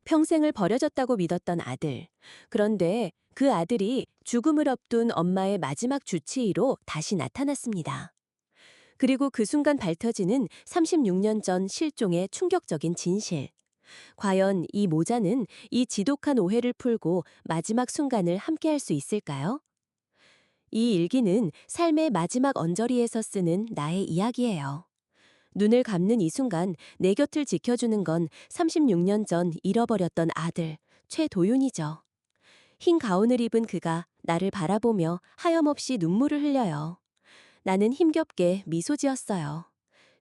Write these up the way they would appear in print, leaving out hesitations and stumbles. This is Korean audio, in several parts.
평생을 버려졌다고 믿었던 아들. 그런데 그 아들이 죽음을 앞둔 엄마의 마지막 주치의로 다시 나타났습니다. 그리고 그 순간 밝혀지는 36년 전 실종의 충격적인 진실. 과연 이 모자는 이 지독한 오해를 풀고 마지막 순간을 함께할 수 있을까요? 이 일기는 삶의 마지막 언저리에서 쓰는 나의 이야기예요. 눈을 감는 이 순간 내 곁을 지켜주는 건 36년 전 잃어버렸던 아들, 최도윤이죠. 흰 가운을 입은 그가 나를 바라보며 하염없이 눈물을 흘려요. 나는 힘겹게 미소 지었어요.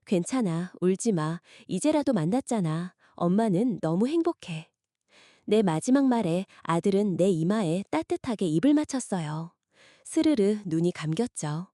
괜찮아, 울지 마. 이제라도 만났잖아. 엄마는 너무 행복해. 내 마지막 말에 아들은 내 이마에 따뜻하게 입을 맞췄어요. 스르르 눈이 감겼죠.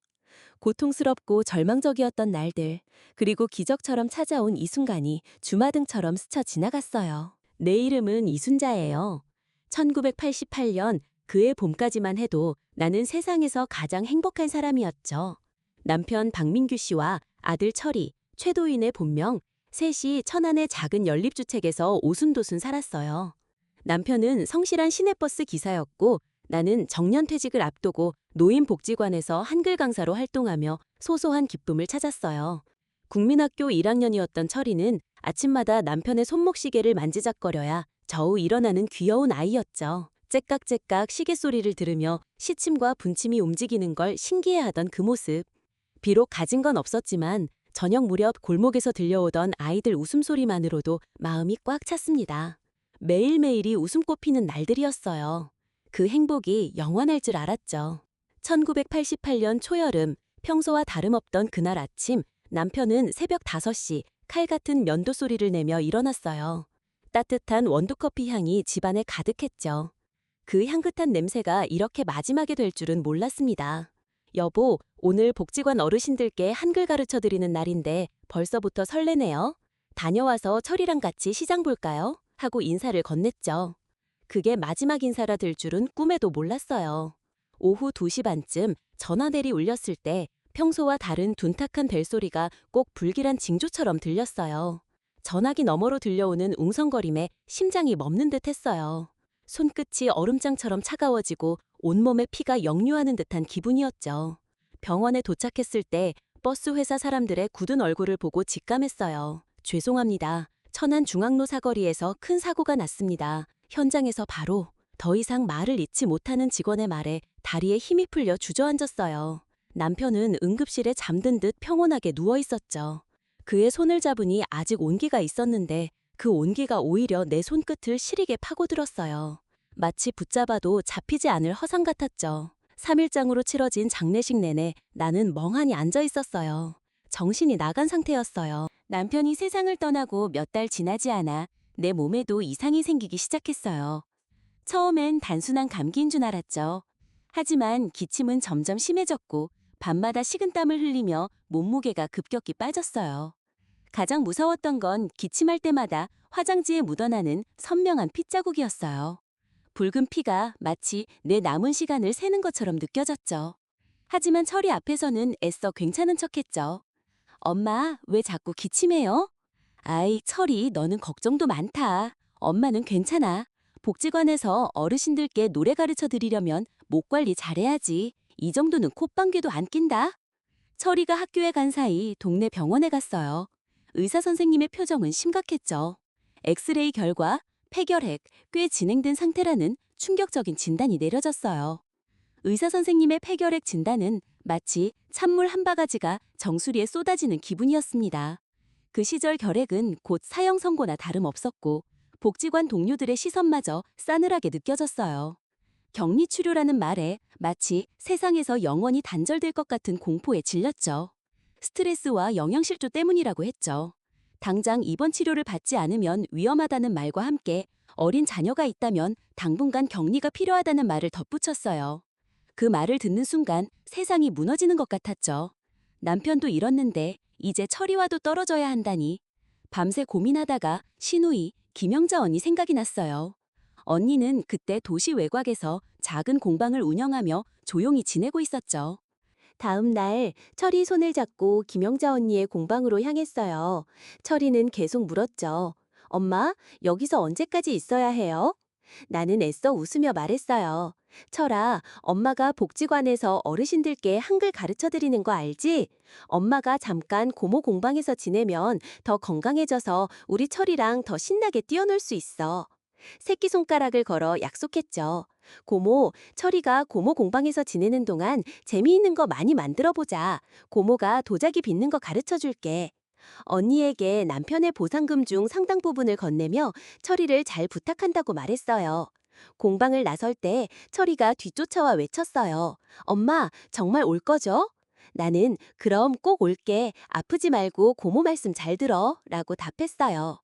고통스럽고 절망적이었던 날들, 그리고 기적처럼 찾아온 이 순간이 주마등처럼 스쳐 지나갔어요. 내 이름은 이순자예요. 1988년 그해 봄까지만 해도 나는 세상에서 가장 행복한 사람이었죠. 남편 박민규 씨와 아들 철이, 최도인의 본명, 셋이 천안의 작은 연립주택에서 오순도순 살았어요. 남편은 성실한 시내버스 기사였고 나는 정년퇴직을 앞두고 노인복지관에서 한글 강사로 활동하며 소소한 기쁨을 찾았어요. 국민학교 1학년이었던 철이는 아침마다 남편의 손목시계를 만지작거려야 겨우 일어나는 귀여운 아이였죠. 째깍째깍 시계 소리를 들으며 시침과 분침이 움직이는 걸 신기해하던 그 모습. 비록 가진 건 없었지만 저녁 무렵 골목에서 들려오던 아이들 웃음소리만으로도 마음이 꽉 찼습니다. 매일매일이 웃음꽃 피는 날들이었어요. 그 행복이 영원할 줄 알았죠. 1988년 초여름, 평소와 다름없던 그날 아침, 남편은 새벽 5시 칼 같은 면도 소리를 내며 일어났어요. 따뜻한 원두커피 향이 집안에 가득했죠. 그 향긋한 냄새가 이렇게 마지막에 될 줄은 몰랐습니다. 여보, 오늘 복지관 어르신들께 한글 가르쳐 드리는 날인데 벌써부터 설레네요. 다녀와서 철이랑 같이 시장 볼까요? 하고 인사를 건넸죠. 그게 마지막 인사라 될 줄은 꿈에도 몰랐어요. 오후 2시 반쯤 전화벨이 울렸을 때 평소와 다른 둔탁한 벨소리가 꼭 불길한 징조처럼 들렸어요. 전화기 너머로 들려오는 웅성거림에 심장이 멎는 듯 했어요. 손끝이 얼음장처럼 차가워지고 온몸에 피가 역류하는 듯한 기분이었죠. 병원에 도착했을 때 버스 회사 사람들의 굳은 얼굴을 보고 직감했어요. 죄송합니다. 천안 중앙로 사거리에서 큰 사고가 났습니다. 현장에서 바로 더 이상 말을 잇지 못하는 직원의 말에 다리에 힘이 풀려 주저앉았어요. 남편은 응급실에 잠든 듯 평온하게 누워 있었죠. 그의 손을 잡으니 아직 온기가 있었는데 그 온기가 오히려 내 손끝을 시리게 파고들었어요. 마치 붙잡아도 잡히지 않을 허상 같았죠. 3일장으로 치러진 장례식 내내 나는 멍하니 앉아 있었어요. 정신이 나간 상태였어요. 남편이 세상을 떠나고 몇 달 지나지 않아 내 몸에도 이상이 생기기 시작했어요. 처음엔 단순한 감기인 줄 알았죠. 하지만 기침은 점점 심해졌고 밤마다 식은땀을 흘리며 몸무게가 급격히 빠졌어요. 가장 무서웠던 건 기침할 때마다 화장지에 묻어나는 선명한 핏자국이었어요. 붉은 피가 마치 내 남은 시간을 세는 것처럼 느껴졌죠. 하지만 철이 앞에서는 애써 괜찮은 척했죠. 엄마, 왜 자꾸 기침해요? 아이, 철이 너는 걱정도 많다. 엄마는 괜찮아. 복지관에서 어르신들께 노래 가르쳐 드리려면 목 관리 잘해야지. 이 정도는 콧방귀도 안 낀다. 철이가 학교에 간 사이 동네 병원에 갔어요. 의사 선생님의 표정은 심각했죠. 엑스레이 결과 폐결핵, 꽤 진행된 상태라는 충격적인 진단이 내려졌어요. 의사 선생님의 폐결핵 진단은 마치 찬물 한 바가지가 정수리에 쏟아지는 기분이었습니다. 그 시절 결핵은 곧 사형 선고나 다름없었고 복지관 동료들의 시선마저 싸늘하게 느껴졌어요. 격리치료라는 말에 마치 세상에서 영원히 단절될 것 같은 공포에 질렸죠. 스트레스와 영양실조 때문이라고 했죠. 당장 입원 치료를 받지 않으면 위험하다는 말과 함께 어린 자녀가 있다면 당분간 격리가 필요하다는 말을 덧붙였어요. 그 말을 듣는 순간 세상이 무너지는 것 같았죠. 남편도 잃었는데 이제 철이와도 떨어져야 한다니. 밤새 고민하다가 신우이, 김영자 언니 생각이 났어요. 언니는 그때 도시 외곽에서 작은 공방을 운영하며 조용히 지내고 있었죠. 다음 날 철이 손을 잡고 김영자 언니의 공방으로 향했어요. 철이는 계속 물었죠. 엄마, 여기서 언제까지 있어야 해요? 나는 애써 웃으며 말했어요. 철아, 엄마가 복지관에서 어르신들께 한글 가르쳐 드리는 거 알지? 엄마가 잠깐 고모 공방에서 지내면 더 건강해져서 우리 철이랑 더 신나게 뛰어놀 수 있어. 새끼손가락을 걸어 약속했죠. 고모, 철이가 고모 공방에서 지내는 동안 재미있는 거 많이 만들어 보자. 고모가 도자기 빚는 거 가르쳐 줄게. 언니에게 남편의 보상금 중 상당 부분을 건네며 철이를 잘 부탁한다고 말했어요. 공방을 나설 때 철이가 뒤쫓아와 외쳤어요. 엄마, 정말 올 거죠? 나는 그럼 꼭 올게. 아프지 말고 고모 말씀 잘 들어. 라고 답했어요.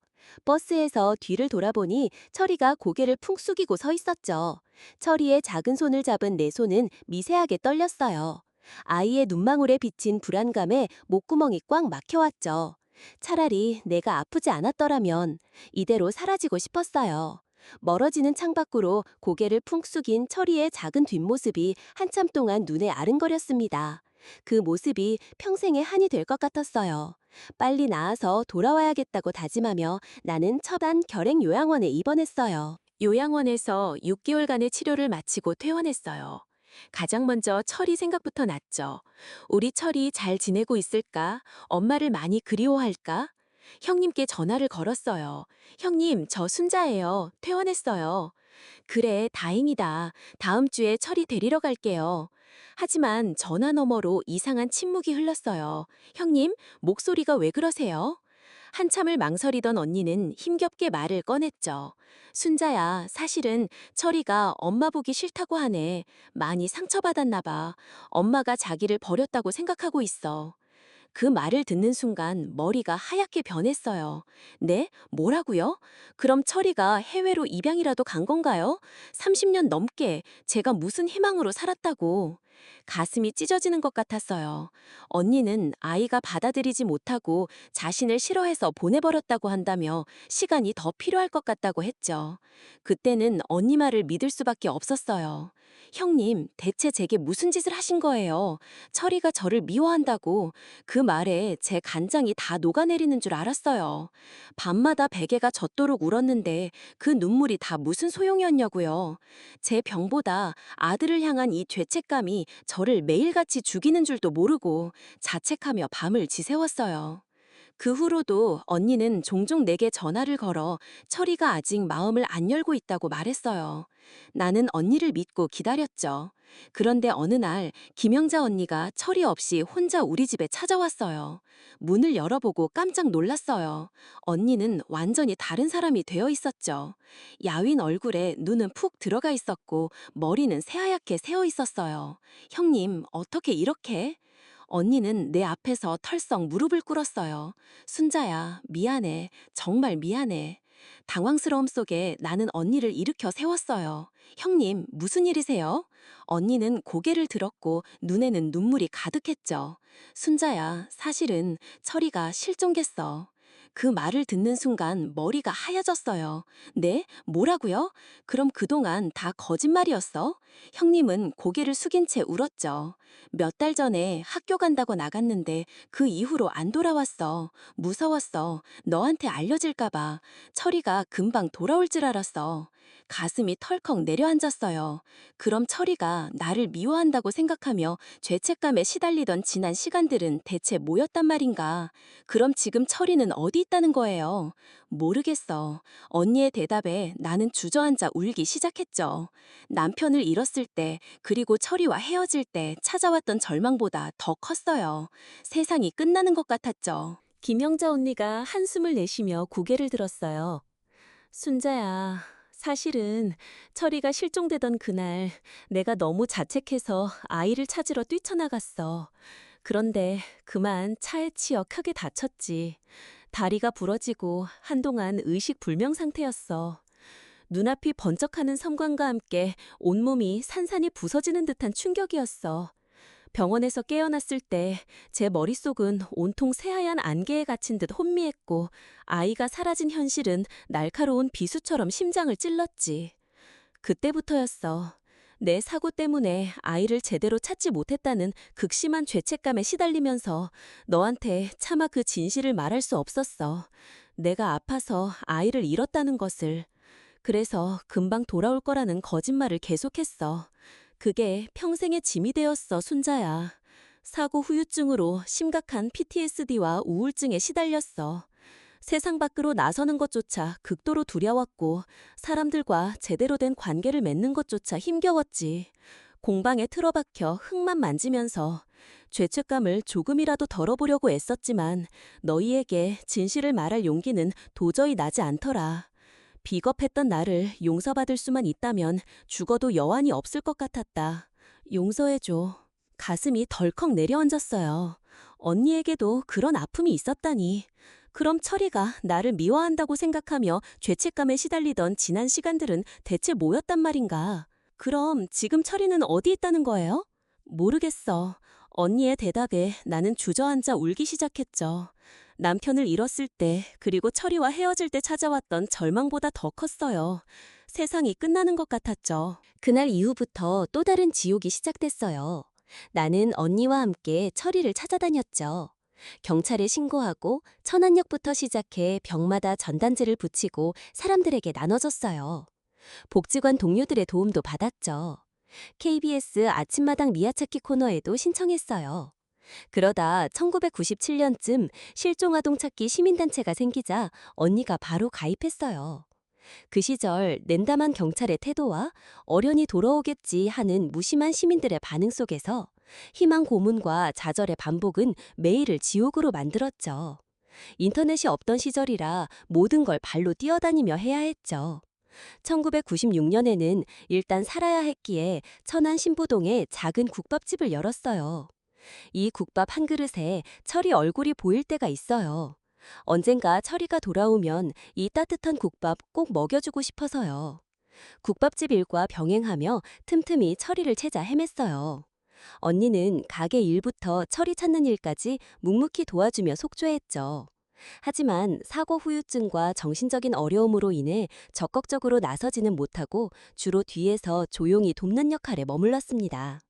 버스에서 뒤를 돌아보니 철이가 고개를 푹 숙이고 서 있었죠. 철이의 작은 손을 잡은 내 손은 미세하게 떨렸어요. 아이의 눈망울에 비친 불안감에 목구멍이 꽉 막혀왔죠. 차라리 내가 아프지 않았더라면 이대로 사라지고 싶었어요. 멀어지는 창밖으로 고개를 푹 숙인 철이의 작은 뒷모습이 한참 동안 눈에 아른거렸습니다. 그 모습이 평생의 한이 될 것 같았어요. 빨리 나아서 돌아와야겠다고 다짐하며 나는 첩안 결핵 요양원에 입원했어요. 요양원에서 6개월간의 치료를 마치고 퇴원했어요. 가장 먼저 철이 생각부터 났죠. 우리 철이 잘 지내고 있을까? 엄마를 많이 그리워할까? 형님께 전화를 걸었어요. 형님, 저 순자예요. 퇴원했어요. 그래, 다행이다. 다음 주에 철이 데리러 갈게요. 하지만 전화 너머로 이상한 침묵이 흘렀어요. 형님, 목소리가 왜 그러세요? 한참을 망설이던 언니는 힘겹게 말을 꺼냈죠. 순자야, 사실은 철이가 엄마 보기 싫다고 하네. 많이 상처받았나 봐. 엄마가 자기를 버렸다고 생각하고 있어. 그 말을 듣는 순간 머리가 하얗게 변했어요. 네? 뭐라고요? 그럼 철이가 해외로 입양이라도 간 건가요? 30년 넘게 제가 무슨 희망으로 살았다고. 가슴이 찢어지는 것 같았어요. 언니는 아이가 받아들이지 못하고 자신을 싫어해서 보내버렸다고 한다며 시간이 더 필요할 것 같다고 했죠. 그때는 언니 말을 믿을 수밖에 없었어요. 형님, 대체 제게 무슨 짓을 하신 거예요? 철이가 저를 미워한다고. 그 말에 제 간장이 다 녹아내리는 줄 알았어요. 밤마다 베개가 젖도록 울었는데 그 눈물이 다 무슨 소용이었냐고요. 제 병보다 아들을 향한 이 죄책감이 저를 매일같이 죽이는 줄도 모르고 자책하며 밤을 지새웠어요. 그 후로도 언니는 종종 내게 전화를 걸어 철이가 아직 마음을 안 열고 있다고 말했어요. 나는 언니를 믿고 기다렸죠. 그런데 어느 날 김영자 언니가 철이 없이 혼자 우리 집에 찾아왔어요. 문을 열어보고 깜짝 놀랐어요. 언니는 완전히 다른 사람이 되어 있었죠. 야윈 얼굴에 눈은 푹 들어가 있었고 머리는 새하얗게 새어 있었어요. 형님, 어떻게 이렇게? 언니는 내 앞에서 털썩 무릎을 꿇었어요. 순자야, 미안해. 정말 미안해. 당황스러움 속에 나는 언니를 일으켜 세웠어요. 형님, 무슨 일이세요? 언니는 고개를 들었고 눈에는 눈물이 가득했죠. 순자야, 사실은 철이가 실종했어. 그 말을 듣는 순간 머리가 하얘졌어요. 네? 뭐라고요? 그럼 그동안 다 거짓말이었어? 형님은 고개를 숙인 채 울었죠. 몇 달 전에 학교 간다고 나갔는데 그 이후로 안 돌아왔어. 무서웠어. 너한테 알려질까봐. 철이가 금방 돌아올 줄 알았어. 가슴이 털컥 내려앉았어요. 그럼 철이가 나를 미워한다고 생각하며 죄책감에 시달리던 지난 시간들은 대체 뭐였단 말인가? 그럼 지금 철이는 어디 있다는 거예요? 모르겠어. 언니의 대답에 나는 주저앉아 울기 시작했죠. 남편을 잃었을 때, 그리고 철이와 헤어질 때 찾아왔던 절망보다 더 컸어요. 세상이 끝나는 것 같았죠. 김영자 언니가 한숨을 내쉬며 고개를 들었어요. 순자야, 사실은 철이가 실종되던 그날 내가 너무 자책해서 아이를 찾으러 뛰쳐나갔어. 그런데 그만 차에 치여 크게 다쳤지. 다리가 부러지고 한동안 의식 불명 상태였어. 눈앞이 번쩍하는 섬광과 함께 온몸이 산산이 부서지는 듯한 충격이었어. 병원에서 깨어났을 때 제 머릿속은 온통 새하얀 안개에 갇힌 듯 혼미했고 아이가 사라진 현실은 날카로운 비수처럼 심장을 찔렀지. 그때부터였어. 내 사고 때문에 아이를 제대로 찾지 못했다는 극심한 죄책감에 시달리면서 너한테 차마 그 진실을 말할 수 없었어. 내가 아파서 아이를 잃었다는 것을. 그래서 금방 돌아올 거라는 거짓말을 계속했어. 그게 평생의 짐이 되었어, 순자야. 사고 후유증으로 심각한 PTSD와 우울증에 시달렸어. 세상 밖으로 나서는 것조차 극도로 두려웠고 사람들과 제대로 된 관계를 맺는 것조차 힘겨웠지. 공방에 틀어박혀 흙만 만지면서 죄책감을 조금이라도 덜어보려고 애썼지만 너희에게 진실을 말할 용기는 도저히 나지 않더라. 비겁했던 나를 용서받을 수만 있다면 죽어도 여한이 없을 것 같았다. 용서해줘. 가슴이 덜컥 내려앉았어요. 언니에게도 그런 아픔이 있었다니. 그럼 철이가 나를 미워한다고 생각하며 죄책감에 시달리던 지난 시간들은 대체 뭐였단 말인가? 그럼 지금 철이는 어디 있다는 거예요? 모르겠어. 언니의 대답에 나는 주저앉아 울기 시작했죠. 남편을 잃었을 때, 그리고 철이와 헤어질 때 찾아왔던 절망보다 더 컸어요. 세상이 끝나는 것 같았죠. 그날 이후부터 또 다른 지옥이 시작됐어요. 나는 언니와 함께 철이를 찾아다녔죠. 경찰에 신고하고 천안역부터 시작해 벽마다 전단지를 붙이고 사람들에게 나눠줬어요. 복지관 동료들의 도움도 받았죠. KBS 아침마당 미아찾기 코너에도 신청했어요. 그러다 1997년쯤 실종아동 찾기 시민단체가 생기자 언니가 바로 가입했어요. 그 시절 냉담한 경찰의 태도와 어련히 돌아오겠지 하는 무심한 시민들의 반응 속에서 희망 고문과 좌절의 반복은 매일을 지옥으로 만들었죠. 인터넷이 없던 시절이라 모든 걸 발로 뛰어다니며 해야 했죠. 1996년에는 일단 살아야 했기에 천안 신부동에 작은 국밥집을 열었어요. 이 국밥 한 그릇에 철이 얼굴이 보일 때가 있어요. 언젠가 철이가 돌아오면 이 따뜻한 국밥 꼭 먹여주고 싶어서요. 국밥집 일과 병행하며 틈틈이 철이를 찾아 헤맸어요. 언니는 가게 일부터 철이 찾는 일까지 묵묵히 도와주며 속죄했죠. 하지만 사고 후유증과 정신적인 어려움으로 인해 적극적으로 나서지는 못하고 주로 뒤에서 조용히 돕는 역할에 머물렀습니다.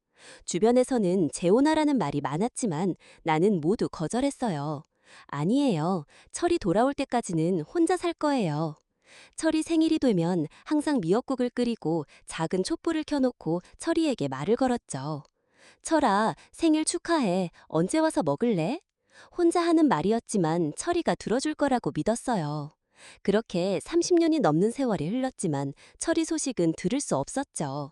주변에서는 재혼하라는 말이 많았지만 나는 모두 거절했어요. 아니에요. 철이 돌아올 때까지는 혼자 살 거예요. 철이 생일이 되면 항상 미역국을 끓이고 작은 촛불을 켜놓고 철이에게 말을 걸었죠. 철아, 생일 축하해. 언제 와서 먹을래? 혼자 하는 말이었지만 철이가 들어줄 거라고 믿었어요. 그렇게 30년이 넘는 세월이 흘렀지만 철이 소식은 들을 수 없었죠.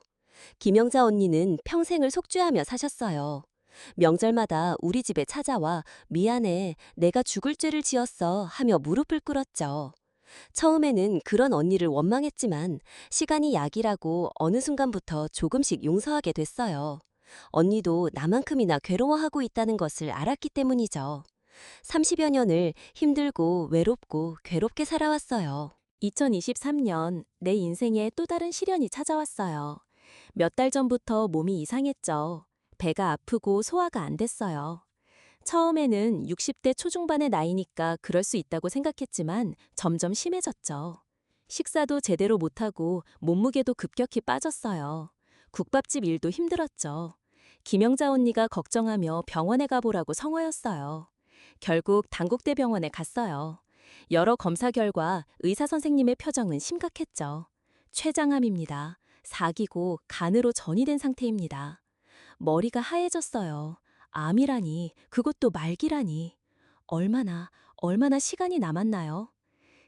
김영자 언니는 평생을 속죄하며 사셨어요. 명절마다 우리 집에 찾아와 미안해, 내가 죽을 죄를 지었어 하며 무릎을 꿇었죠. 처음에는 그런 언니를 원망했지만 시간이 약이라고 어느 순간부터 조금씩 용서하게 됐어요. 언니도 나만큼이나 괴로워하고 있다는 것을 알았기 때문이죠. 30여 년을 힘들고 외롭고 괴롭게 살아왔어요. 2023년 내 인생에 또 다른 시련이 찾아왔어요. 몇 달 전부터 몸이 이상했죠. 배가 아프고 소화가 안 됐어요. 처음에는 60대 초중반의 나이니까 그럴 수 있다고 생각했지만 점점 심해졌죠. 식사도 제대로 못하고 몸무게도 급격히 빠졌어요. 국밥집 일도 힘들었죠. 김영자 언니가 걱정하며 병원에 가보라고 성화였어요. 결국 당국대병원에 갔어요. 여러 검사 결과 의사 선생님의 표정은 심각했죠. 췌장암입니다. 사기고 간으로 전이된 상태입니다. 머리가 하얘졌어요. 암이라니, 그것도 말기라니. 얼마나 시간이 남았나요?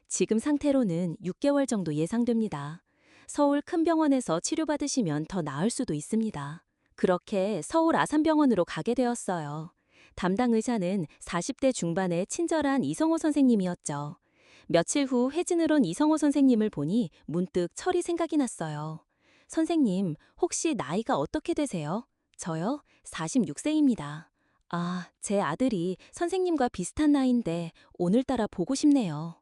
지금 상태로는 6개월 정도 예상됩니다. 서울 큰 병원에서 치료받으시면 더 나을 수도 있습니다. 그렇게 서울 아산병원으로 가게 되었어요. 담당 의사는 40대 중반의 친절한 이성호 선생님이었죠. 며칠 후 회진을 온 이성호 선생님을 보니 문득 철이 생각이 났어요. 선생님, 혹시 나이가 어떻게 되세요? 저요? 46세입니다. 아, 제 아들이 선생님과 비슷한 나이인데 오늘따라 보고 싶네요.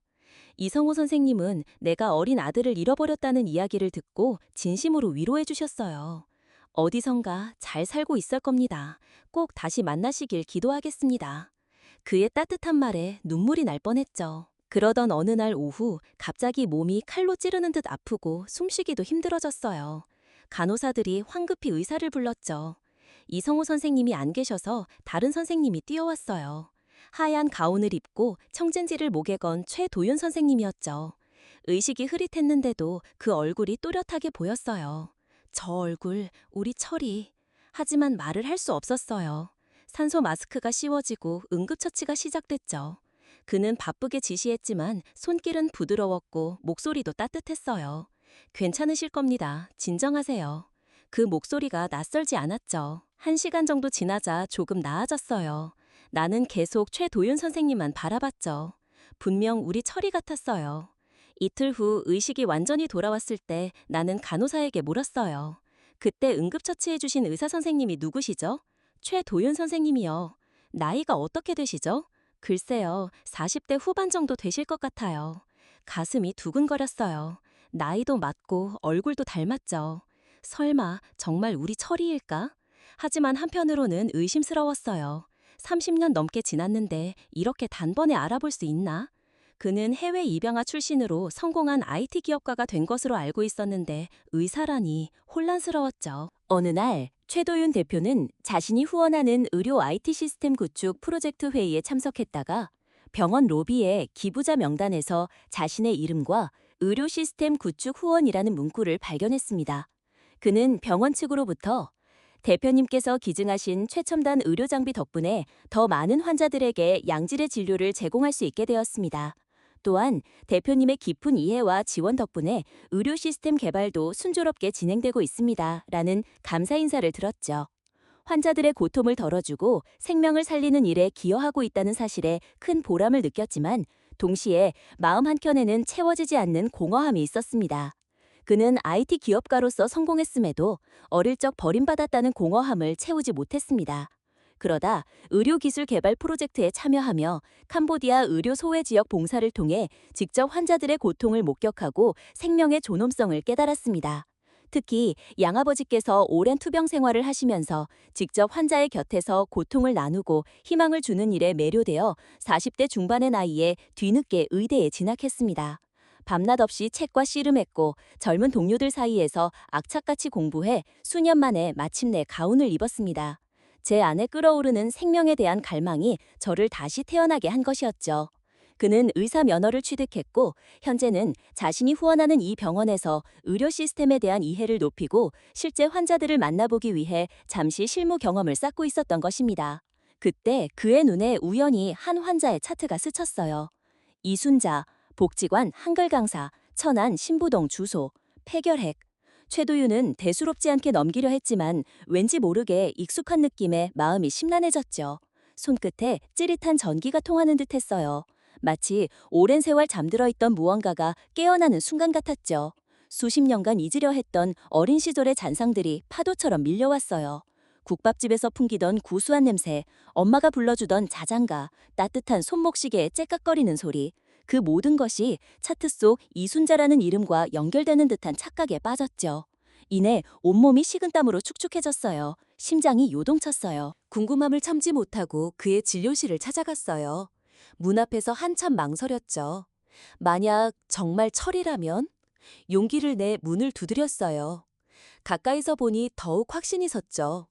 이성호 선생님은 내가 어린 아들을 잃어버렸다는 이야기를 듣고 진심으로 위로해 주셨어요. 어디선가 잘 살고 있을 겁니다. 꼭 다시 만나시길 기도하겠습니다. 그의 따뜻한 말에 눈물이 날 뻔했죠. 그러던 어느 날 오후 갑자기 몸이 칼로 찌르는 듯 아프고 숨쉬기도 힘들어졌어요. 간호사들이 황급히 의사를 불렀죠. 이성호 선생님이 안 계셔서 다른 선생님이 뛰어왔어요. 하얀 가운을 입고 청진지를 목에 건 최도윤 선생님이었죠. 의식이 흐릿했는데도 그 얼굴이 또렷하게 보였어요. 저 얼굴, 우리 철이. 하지만 말을 할 수 없었어요. 산소 마스크가 씌워지고 응급처치가 시작됐죠. 그는 바쁘게 지시했지만 손길은 부드러웠고 목소리도 따뜻했어요. 괜찮으실 겁니다. 진정하세요. 그 목소리가 낯설지 않았죠. 1시간 정도 지나자 조금 나아졌어요. 나는 계속 최도윤 선생님만 바라봤죠. 분명 우리 철이 같았어요. 이틀 후 의식이 완전히 돌아왔을 때 나는 간호사에게 물었어요. 그때 응급처치해주신 의사 선생님이 누구시죠? 최도윤 선생님이요. 나이가 어떻게 되시죠? 글쎄요, 40대 후반 정도 되실 것 같아요. 가슴이 두근거렸어요. 나이도 맞고 얼굴도 닮았죠. 설마 정말 우리 철이일까? 하지만 한편으로는 의심스러웠어요. 30년 넘게 지났는데 이렇게 단번에 알아볼 수 있나? 그는 해외 입양아 출신으로 성공한 IT 기업가가 된 것으로 알고 있었는데 의사라니 혼란스러웠죠. 어느 날 최도윤 대표는 자신이 후원하는 의료 IT 시스템 구축 프로젝트 회의에 참석했다가 병원 로비에 기부자 명단에서 자신의 이름과 의료 시스템 구축 후원이라는 문구를 발견했습니다. 그는 병원 측으로부터 대표님께서 기증하신 최첨단 의료 장비 덕분에 더 많은 환자들에게 양질의 진료를 제공할 수 있게 되었습니다. 또한 대표님의 깊은 이해와 지원 덕분에 의료 시스템 개발도 순조롭게 진행되고 있습니다. 라는 감사 인사를 들었죠. 환자들의 고통을 덜어주고 생명을 살리는 일에 기여하고 있다는 사실에 큰 보람을 느꼈지만 동시에 마음 한켠에는 채워지지 않는 공허함이 있었습니다. 그는 IT 기업가로서 성공했음에도 어릴 적 버림받았다는 공허함을 채우지 못했습니다. 그러다 의료기술 개발 프로젝트에 참여하며 캄보디아 의료 소외 지역 봉사를 통해 직접 환자들의 고통을 목격하고 생명의 존엄성을 깨달았습니다. 특히 양아버지께서 오랜 투병 생활을 하시면서 직접 환자의 곁에서 고통을 나누고 희망을 주는 일에 매료되어 40대 중반의 나이에 뒤늦게 의대에 진학했습니다. 밤낮 없이 책과 씨름했고 젊은 동료들 사이에서 악착같이 공부해 수년 만에 마침내 가운을 입었습니다. 제 안에 끓어오르는 생명에 대한 갈망이 저를 다시 태어나게 한 것이었죠. 그는 의사 면허를 취득했고 현재는 자신이 후원하는 이 병원에서 의료 시스템에 대한 이해를 높이고 실제 환자들을 만나보기 위해 잠시 실무 경험을 쌓고 있었던 것입니다. 그때 그의 눈에 우연히 한 환자의 차트가 스쳤어요. 이순자, 복지관 한글 강사, 천안 신부동 주소, 폐결핵. 최도윤은 대수롭지 않게 넘기려 했지만 왠지 모르게 익숙한 느낌에 마음이 심란해졌죠. 손끝에 찌릿한 전기가 통하는 듯 했어요. 마치 오랜 세월 잠들어 있던 무언가가 깨어나는 순간 같았죠. 수십 년간 잊으려 했던 어린 시절의 잔상들이 파도처럼 밀려왔어요. 국밥집에서 풍기던 구수한 냄새, 엄마가 불러주던 자장가, 따뜻한 손목시계의 째깍거리는 소리. 그 모든 것이 차트 속 이순자라는 이름과 연결되는 듯한 착각에 빠졌죠. 이내 온몸이 식은땀으로 축축해졌어요. 심장이 요동쳤어요. 궁금함을 참지 못하고 그의 진료실을 찾아갔어요. 문 앞에서 한참 망설였죠. 만약 정말 철이라면? 용기를 내 문을 두드렸어요. 가까이서 보니 더욱 확신이 섰죠.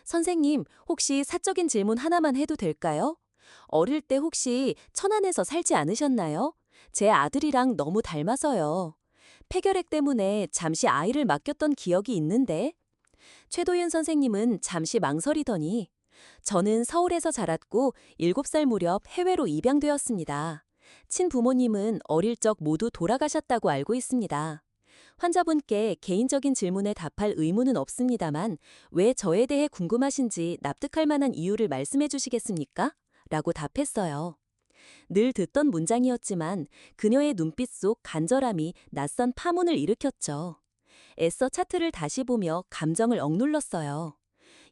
선생님, 혹시 사적인 질문 하나만 해도 될까요? 어릴 때 혹시 천안에서 살지 않으셨나요? 제 아들이랑 너무 닮아서요. 폐결핵 때문에 잠시 아이를 맡겼던 기억이 있는데. 최도윤 선생님은 잠시 망설이더니 저는 서울에서 자랐고 7살 무렵 해외로 입양되었습니다. 친부모님은 어릴 적 모두 돌아가셨다고 알고 있습니다. 환자분께 개인적인 질문에 답할 의무는 없습니다만 왜 저에 대해 궁금하신지 납득할 만한 이유를 말씀해 주시겠습니까? 라고 답했어요. 늘 듣던 문장이었지만 그녀의 눈빛 속 간절함이 낯선 파문을 일으켰죠. 애써 차트를 다시 보며 감정을 억눌렀어요.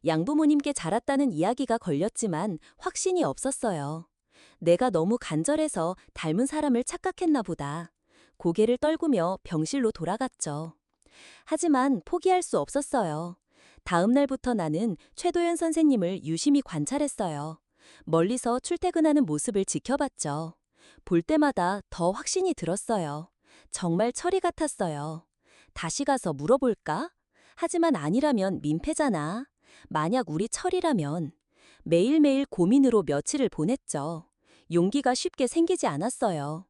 양부모님께 자랐다는 이야기가 걸렸지만 확신이 없었어요. 내가 너무 간절해서 닮은 사람을 착각했나 보다. 고개를 떨구며 병실로 돌아갔죠. 하지만 포기할 수 없었어요. 다음 날부터 나는 최도연 선생님을 유심히 관찰했어요. 멀리서 출퇴근하는 모습을 지켜봤죠. 볼 때마다 더 확신이 들었어요. 정말 철이 같았어요. 다시 가서 물어볼까? 하지만 아니라면 민폐잖아. 만약 우리 철이라면. 매일매일 고민으로 며칠을 보냈죠. 용기가 쉽게 생기지 않았어요.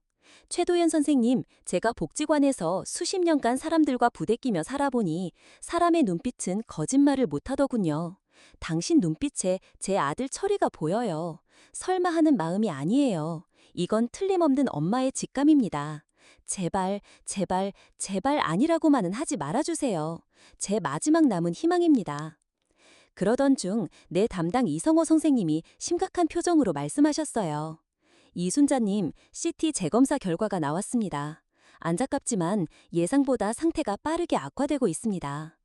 최도연 선생님, 제가 복지관에서 수십 년간 사람들과 부대끼며 살아보니 사람의 눈빛은 거짓말을 못하더군요. 당신 눈빛에 제 아들 철이가 보여요. 설마 하는 마음이 아니에요. 이건 틀림없는 엄마의 직감입니다. 제발, 제발, 제발 아니라고만은 하지 말아주세요. 제 마지막 남은 희망입니다. 그러던 중 내 담당 이성호 선생님이 심각한 표정으로 말씀하셨어요. 이순자님, CT 재검사 결과가 나왔습니다. 안타깝지만 예상보다 상태가 빠르게 악화되고 있습니다.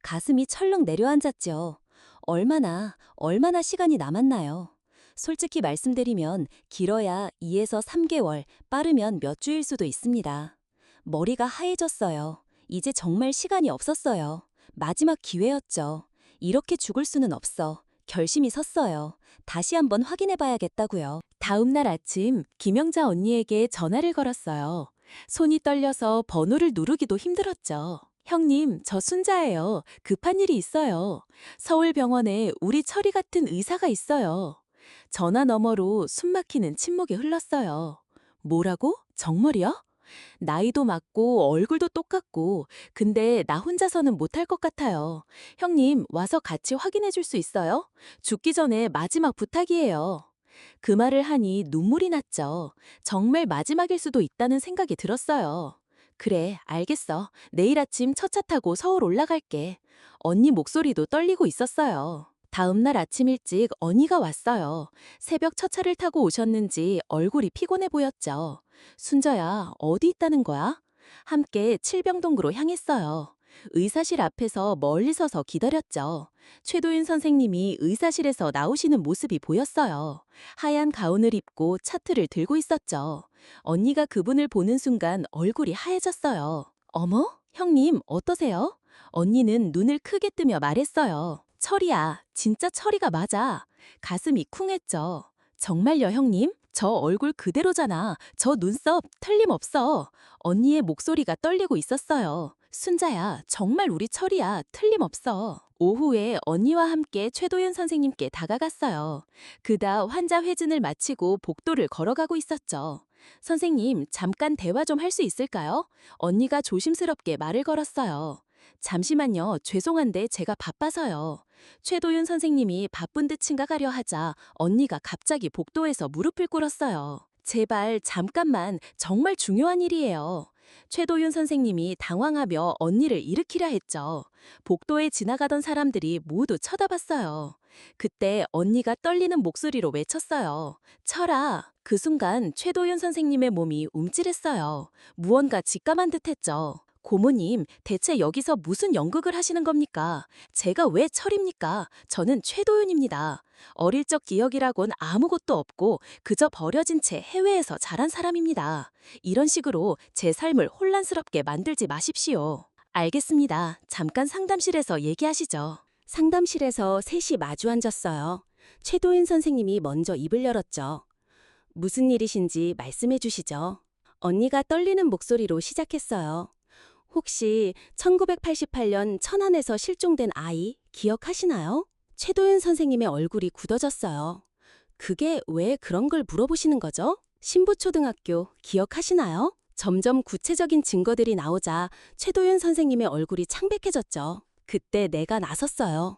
가슴이 철렁 내려앉았죠. 얼마나 시간이 남았나요? 솔직히 말씀드리면 길어야 2에서 3개월, 빠르면 몇 주일 수도 있습니다. 머리가 하얘졌어요. 이제 정말 시간이 없었어요. 마지막 기회였죠. 이렇게 죽을 수는 없어. 결심이 섰어요. 다시 한번 확인해 봐야겠다고요. 다음 날 아침 김영자 언니에게 전화를 걸었어요. 손이 떨려서 번호를 누르기도 힘들었죠. 형님, 저 순자예요. 급한 일이 있어요. 서울병원에 우리 철이 같은 의사가 있어요. 전화 너머로 숨막히는 침묵이 흘렀어요. 뭐라고? 정말이야? 나이도 맞고 얼굴도 똑같고 근데 나 혼자서는 못할 것 같아요. 형님, 와서 같이 확인해 줄 수 있어요? 죽기 전에 마지막 부탁이에요. 그 말을 하니 눈물이 났죠. 정말 마지막일 수도 있다는 생각이 들었어요. 그래, 알겠어. 내일 아침 첫 차 타고 서울 올라갈게. 언니 목소리도 떨리고 있었어요. 다음 날 아침 일찍 언니가 왔어요. 새벽 첫 차를 타고 오셨는지 얼굴이 피곤해 보였죠. 순자야, 어디 있다는 거야? 함께 칠병동구로 향했어요. 의사실 앞에서 멀리 서서 기다렸죠. 최도윤 선생님이 의사실에서 나오시는 모습이 보였어요. 하얀 가운을 입고 차트를 들고 있었죠. 언니가 그분을 보는 순간 얼굴이 하얘졌어요. 어머, 형님, 어떠세요? 언니는 눈을 크게 뜨며 말했어요. 철이야, 진짜 철이가 맞아. 가슴이 쿵했죠. 정말요, 형님? 저 얼굴 그대로잖아. 저 눈썹 틀림없어. 언니의 목소리가 떨리고 있었어요. 순자야, 정말 우리 철이야. 틀림없어. 오후에 언니와 함께 최도연 선생님께 다가갔어요. 그다 환자 회진을 마치고 복도를 걸어가고 있었죠. 선생님, 잠깐 대화 좀 할 수 있을까요? 언니가 조심스럽게 말을 걸었어요. 잠시만요. 죄송한데 제가 바빠서요. 최도윤 선생님이 바쁜 듯 생각하려 하자 언니가 갑자기 복도에서 무릎을 꿇었어요. 제발 잠깐만, 정말 중요한 일이에요. 최도윤 선생님이 당황하며 언니를 일으키려 했죠. 복도에 지나가던 사람들이 모두 쳐다봤어요. 그때 언니가 떨리는 목소리로 외쳤어요. 철아. 그 순간 최도윤 선생님의 몸이 움찔했어요. 무언가 직감한 듯했죠. 고모님, 대체 여기서 무슨 연극을 하시는 겁니까? 제가 왜 철입니까? 저는 최도윤입니다. 어릴 적 기억이라곤 아무것도 없고 그저 버려진 채 해외에서 자란 사람입니다. 이런 식으로 제 삶을 혼란스럽게 만들지 마십시오. 알겠습니다. 잠깐 상담실에서 얘기하시죠. 상담실에서 셋이 마주 앉았어요. 최도윤 선생님이 먼저 입을 열었죠. 무슨 일이신지 말씀해 주시죠. 언니가 떨리는 목소리로 시작했어요. 혹시 1988년 천안에서 실종된 아이 기억하시나요? 최도윤 선생님의 얼굴이 굳어졌어요. 그게 왜 그런 걸 물어보시는 거죠? 신부초등학교 기억하시나요? 점점 구체적인 증거들이 나오자 최도윤 선생님의 얼굴이 창백해졌죠. 그때 내가 나섰어요.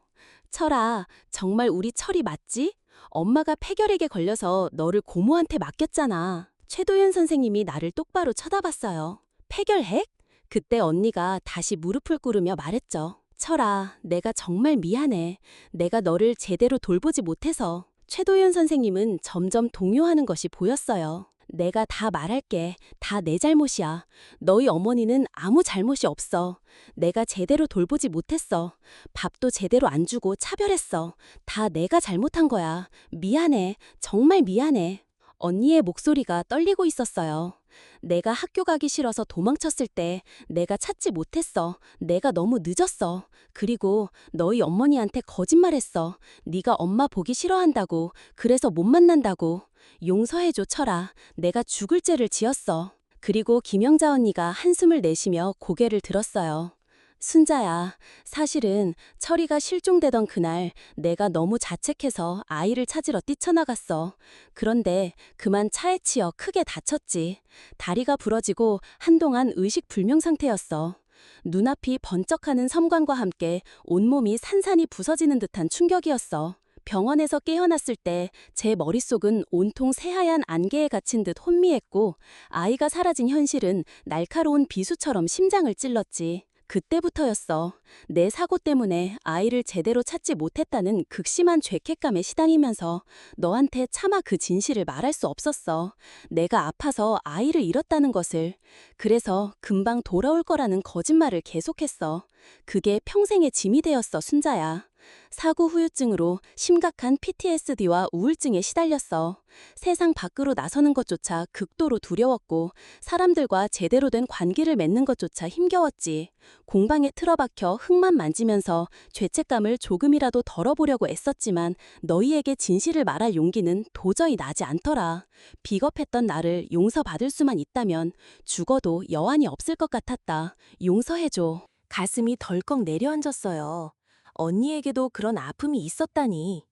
철아, 정말 우리 철이 맞지? 엄마가 폐결핵에 걸려서 너를 고모한테 맡겼잖아. 최도윤 선생님이 나를 똑바로 쳐다봤어요. 폐결핵? 그때 언니가 다시 무릎을 꿇으며 말했죠. 철아, 내가 정말 미안해. 내가 너를 제대로 돌보지 못해서. 최도윤 선생님은 점점 동요하는 것이 보였어요. 내가 다 말할게. 다 내 잘못이야. 너희 어머니는 아무 잘못이 없어. 내가 제대로 돌보지 못했어. 밥도 제대로 안 주고 차별했어. 다 내가 잘못한 거야. 미안해. 정말 미안해. 언니의 목소리가 떨리고 있었어요. 내가 학교 가기 싫어서 도망쳤을 때 내가 찾지 못했어. 내가 너무 늦었어. 그리고 너희 어머니한테 거짓말했어. 네가 엄마 보기 싫어한다고. 그래서 못 만난다고. 용서해줘, 철아. 내가 죽을 죄를 지었어. 그리고 김영자 언니가 한숨을 내쉬며 고개를 들었어요. 순자야, 사실은 철이가 실종되던 그날 내가 너무 자책해서 아이를 찾으러 뛰쳐나갔어. 그런데 그만 차에 치여 크게 다쳤지. 다리가 부러지고 한동안 의식 불명 상태였어. 눈앞이 번쩍하는 섬광과 함께 온몸이 산산이 부서지는 듯한 충격이었어. 병원에서 깨어났을 때 제 머릿속은 온통 새하얀 안개에 갇힌 듯 혼미했고, 아이가 사라진 현실은 날카로운 비수처럼 심장을 찔렀지. 그때부터였어. 내 사고 때문에 아이를 제대로 찾지 못했다는 극심한 죄책감에 시달리면서 너한테 차마 그 진실을 말할 수 없었어. 내가 아파서 아이를 잃었다는 것을. 그래서 금방 돌아올 거라는 거짓말을 계속했어. 그게 평생의 짐이 되었어, 순자야. 사고 후유증으로 심각한 PTSD와 우울증에 시달렸어. 세상 밖으로 나서는 것조차 극도로 두려웠고, 사람들과 제대로 된 관계를 맺는 것조차 힘겨웠지. 공방에 틀어박혀 흙만 만지면서 죄책감을 조금이라도 덜어보려고 애썼지만 너희에게 진실을 말할 용기는 도저히 나지 않더라. 비겁했던 나를 용서받을 수만 있다면 죽어도 여한이 없을 것 같았다. 용서해줘. 가슴이 덜컥 내려앉았어요. 언니에게도 그런 아픔이 있었다니.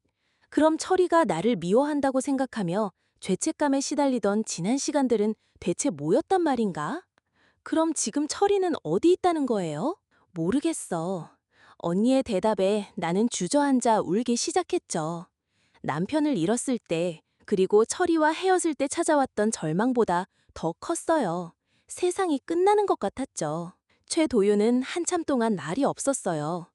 그럼 철이가 나를 미워한다고 생각하며 죄책감에 시달리던 지난 시간들은 대체 뭐였단 말인가? 그럼 지금 철이는 어디 있다는 거예요? 모르겠어. 언니의 대답에 나는 주저앉아 울기 시작했죠. 남편을 잃었을 때, 그리고 철이와 헤어질 때 찾아왔던 절망보다 더 컸어요. 세상이 끝나는 것 같았죠. 최도윤은 한참 동안 말이 없었어요.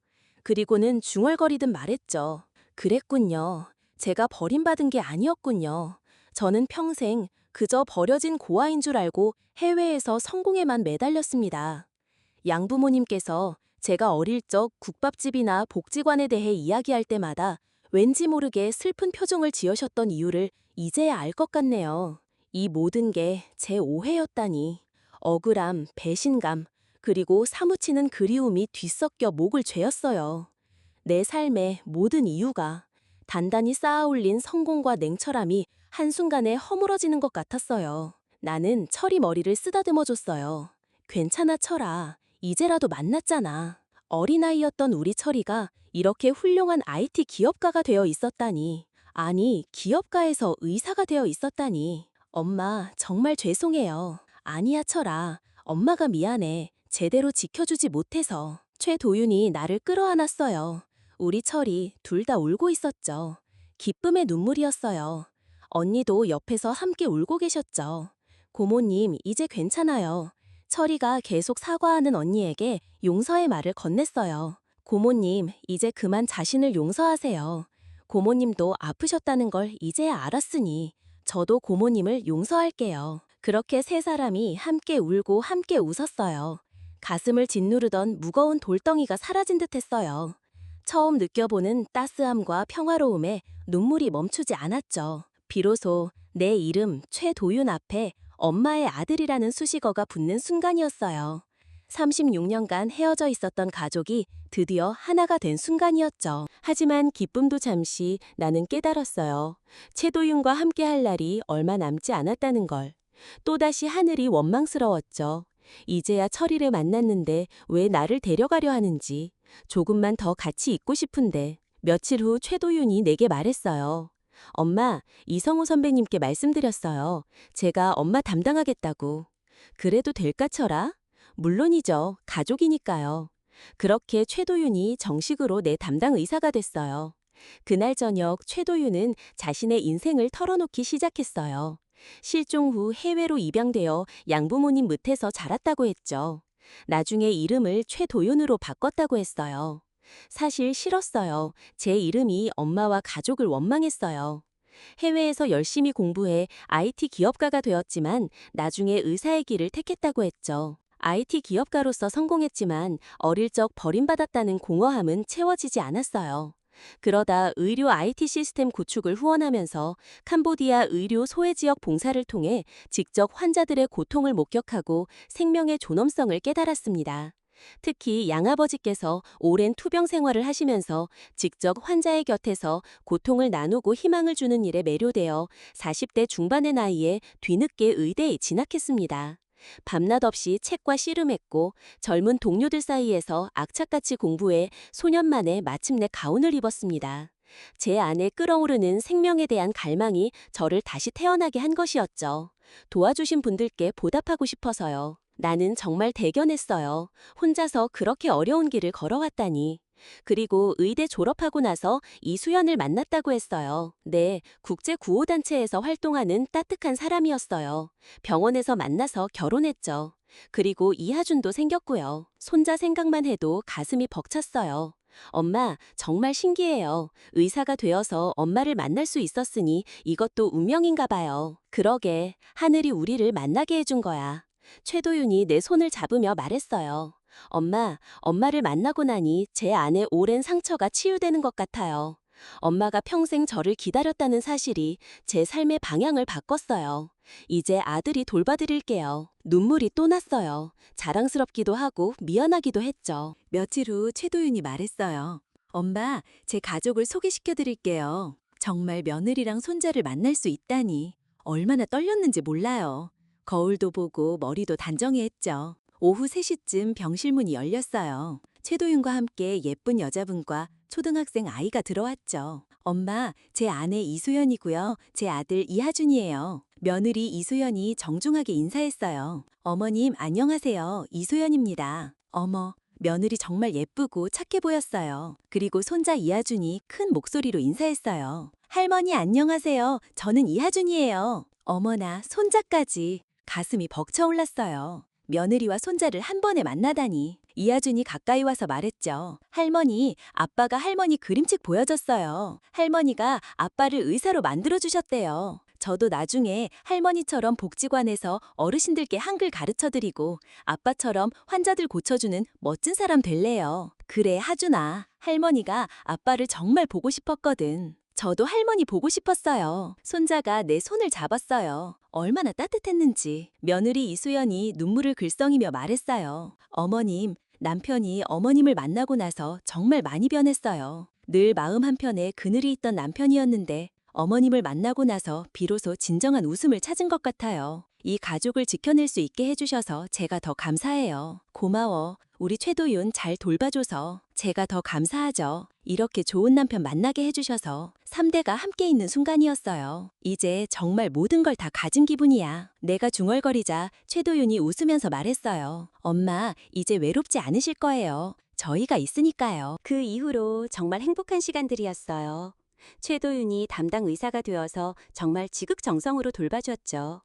그리고는 중얼거리듯 말했죠. 그랬군요. 제가 버림받은 게 아니었군요. 저는 평생 그저 버려진 고아인 줄 알고 해외에서 성공에만 매달렸습니다. 양부모님께서 제가 어릴 적 국밥집이나 복지관에 대해 이야기할 때마다 왠지 모르게 슬픈 표정을 지으셨던 이유를 이제야 알 것 같네요. 이 모든 게 제 오해였다니. 억울함, 배신감, 그리고 사무치는 그리움이 뒤섞여 목을 죄었어요. 내 삶의 모든 이유가 단단히 쌓아올린 성공과 냉철함이 한순간에 허물어지는 것 같았어요. 나는 철이 머리를 쓰다듬어줬어요. 괜찮아, 철아. 이제라도 만났잖아. 어린아이였던 우리 철이가 이렇게 훌륭한 IT 기업가가 되어 있었다니. 아니, 기업가에서 의사가 되어 있었다니. 엄마, 정말 죄송해요. 아니야, 철아. 엄마가 미안해. 제대로 지켜주지 못해서. 최도윤이 나를 끌어안았어요. 우리 철이 둘 다 울고 있었죠. 기쁨의 눈물이었어요. 언니도 옆에서 함께 울고 계셨죠. 고모님, 이제 괜찮아요. 철이가 계속 사과하는 언니에게 용서의 말을 건넸어요. 고모님, 이제 그만 자신을 용서하세요. 고모님도 아프셨다는 걸 이제야 알았으니 저도 고모님을 용서할게요. 그렇게 세 사람이 함께 울고 함께 웃었어요. 가슴을 짓누르던 무거운 돌덩이가 사라진 듯 했어요. 처음 느껴보는 따스함과 평화로움에 눈물이 멈추지 않았죠. 비로소 내 이름 최도윤 앞에 엄마의 아들이라는 수식어가 붙는 순간이었어요. 36년간 헤어져 있었던 가족이 드디어 하나가 된 순간이었죠. 하지만 기쁨도 잠시 나는 깨달았어요. 최도윤과 함께 할 날이 얼마 남지 않았다는 걸. 또다시 하늘이 원망스러웠죠. 이제야 철이를 만났는데 왜 나를 데려가려 하는지. 조금만 더 같이 있고 싶은데. 며칠 후 최도윤이 내게 말했어요. 엄마, 이성우 선배님께 말씀드렸어요. 제가 엄마 담당하겠다고. 그래도 될까, 철아? 물론이죠. 가족이니까요. 그렇게 최도윤이 정식으로 내 담당 의사가 됐어요. 그날 저녁 최도윤은 자신의 인생을 털어놓기 시작했어요. 실종 후 해외로 입양되어 양부모님 밑에서 자랐다고 했죠. 나중에 이름을 최도윤으로 바꿨다고 했어요. 사실 싫었어요. 제 이름이 엄마와 가족을 원망했어요. 해외에서 열심히 공부해 IT 기업가가 되었지만 나중에 의사의 길을 택했다고 했죠. IT 기업가로서 성공했지만 어릴 적 버림받았다는 공허함은 채워지지 않았어요. 그러다 의료 IT 시스템 구축을 후원하면서 캄보디아 의료 소외 지역 봉사를 통해 직접 환자들의 고통을 목격하고 생명의 존엄성을 깨달았습니다. 특히 양아버지께서 오랜 투병 생활을 하시면서 직접 환자의 곁에서 고통을 나누고 희망을 주는 일에 매료되어 40대 중반의 나이에 뒤늦게 의대에 진학했습니다. 밤낮 없이 책과 씨름했고 젊은 동료들 사이에서 악착같이 공부해 소년 만에 마침내 가운을 입었습니다. 제 안에 끓어오르는 생명에 대한 갈망이 저를 다시 태어나게 한 것이었죠. 도와주신 분들께 보답하고 싶어서요. 나는 정말 대견했어요. 혼자서 그렇게 어려운 길을 걸어왔다니. 그리고 의대 졸업하고 나서 이수연을 만났다고 했어요. 네, 국제구호단체에서 활동하는 따뜻한 사람이었어요. 병원에서 만나서 결혼했죠. 그리고 이하준도 생겼고요. 손자 생각만 해도 가슴이 벅찼어요. 엄마, 정말 신기해요. 의사가 되어서 엄마를 만날 수 있었으니 이것도 운명인가 봐요. 그러게, 하늘이 우리를 만나게 해준 거야. 최도윤이 내 손을 잡으며 말했어요. 엄마, 엄마를 만나고 나니 제 안에 오랜 상처가 치유되는 것 같아요. 엄마가 평생 저를 기다렸다는 사실이 제 삶의 방향을 바꿨어요. 이제 아들이 돌봐드릴게요. 눈물이 또 났어요. 자랑스럽기도 하고 미안하기도 했죠. 며칠 후 최도윤이 말했어요. 엄마, 제 가족을 소개시켜 드릴게요. 정말 며느리랑 손자를 만날 수 있다니 얼마나 떨렸는지 몰라요. 거울도 보고 머리도 단정히 했죠. 오후 3시쯤 병실문이 열렸어요. 최도윤과 함께 예쁜 여자분과 초등학생 아이가 들어왔죠. 엄마, 제 아내 이수연이고요. 제 아들 이하준이에요. 며느리 이수연이 정중하게 인사했어요. 어머님, 안녕하세요. 이수연입니다. 어머, 며느리 정말 예쁘고 착해 보였어요. 그리고 손자 이하준이 큰 목소리로 인사했어요. 할머니 안녕하세요. 저는 이하준이에요. 어머나, 손자까지. 가슴이 벅차올랐어요. 며느리와 손자를 한 번에 만나다니. 이하준이 가까이 와서 말했죠. 할머니, 아빠가 할머니 그림책 보여줬어요. 할머니가 아빠를 의사로 만들어주셨대요. 저도 나중에 할머니처럼 복지관에서 어르신들께 한글 가르쳐드리고 아빠처럼 환자들 고쳐주는 멋진 사람 될래요. 그래, 하준아. 할머니가 아빠를 정말 보고 싶었거든. 저도 할머니 보고 싶었어요. 손자가 내 손을 잡았어요. 얼마나 따뜻했는지. 며느리 이수연이 눈물을 글썽이며 말했어요. 어머님, 남편이 어머님을 만나고 나서 정말 많이 변했어요. 늘 마음 한편에 그늘이 있던 남편이었는데 어머님을 만나고 나서 비로소 진정한 웃음을 찾은 것 같아요. 이 가족을 지켜낼 수 있게 해주셔서 제가 더 감사해요. 고마워. 우리 최도윤 잘 돌봐줘서 제가 더 감사하죠. 이렇게 좋은 남편 만나게 해주셔서 3대가 함께 있는 순간이었어요. 이제 정말 모든 걸 다 가진 기분이야. 내가 중얼거리자 최도윤이 웃으면서 말했어요. 엄마, 이제 외롭지 않으실 거예요. 저희가 있으니까요. 그 이후로 정말 행복한 시간들이었어요. 최도윤이 담당 의사가 되어서 정말 지극정성으로 돌봐줬죠.